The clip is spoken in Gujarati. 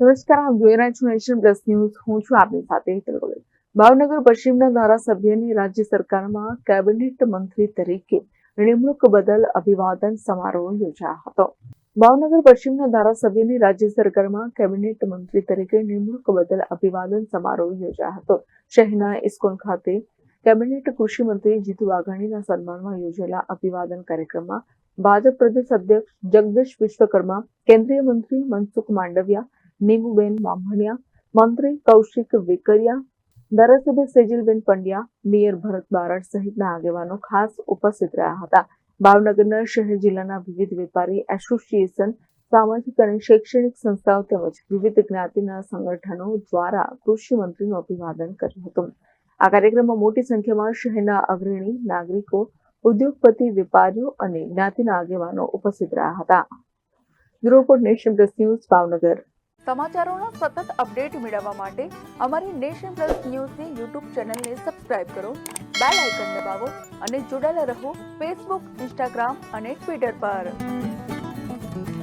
નમસ્કાર, આપ જોઈ રહ્યા છો નેશન પ્લસ ન્યૂઝ. હું છું આપની સાથે હેતલ ગોયલ. ભાવનગર પશ્ચિમના ધારાસભ્યની રાજ્ય સરકારમાં કેબિનેટ મંત્રી તરીકે નિમણૂક બદલ અભિવાદન સમારોહ યોજાયો હતો. ભાવનગર પશ્ચિમના ધારાસભ્યની રાજ્ય સરકારમાં કેબિનેટ મંત્રી તરીકે નિમણૂક બદલ અભિવાદન સમારોહ યોજાયો હતો. શહેરના ઇસ્કોન ખાતે કેબિનેટ કૃષિ મંત્રી જીતુ વાઘાણીના સન્માનમાં યોજાયેલા અભિવાદન કાર્યક્રમમાં ભાજપ પ્રદેશ અધ્યક્ષ જગદીશ વિશ્વકર્મા, કેન્દ્રીય મંત્રી મનસુખ માંડવિયા, નીમુબેન બામણિયા, મંત્રી કૌશિક વેકરિયા, ધારાસભ્ય સેજલબેન પંડ્યા, મેયર ભરત બારડ સહિતના આગેવાનો ખાસ ઉપસ્થિત રહ્યા હતા. ભાવનગરના શહેર જિલ્લાના વિવિધ વેપારી એસોસિએશન, સામાજિક અને શૈક્ષણિક સંસ્થાઓ તેમજ વિવિધ જ્ઞાતિના સંગઠનો દ્વારા કૃષિ મંત્રીનું અભિવાદન કર્યું હતું. આ કાર્યક્રમમાં મોટી સંખ્યામાં શહેરના અગ્રણી નાગરિકો, ઉદ્યોગપતિ, વેપારીઓ અને જ્ઞાતિના આગેવાનો ઉપસ્થિત રહ્યા હતા. Bureau report, nation plus news, Bhavnagar. સમાચારોનો સતત અપડેટ મેળવવા માટે અમારી નેશન પ્લસ ન્યૂઝની યુટ્યુબ ચેનલને સબસ્ક્રાઇબ કરો, બેલ આઇકન દબાવો અને જોડાયેલા રહો ફેસબુક, ઇન્સ્ટાગ્રામ અને ટ્વિટર પર.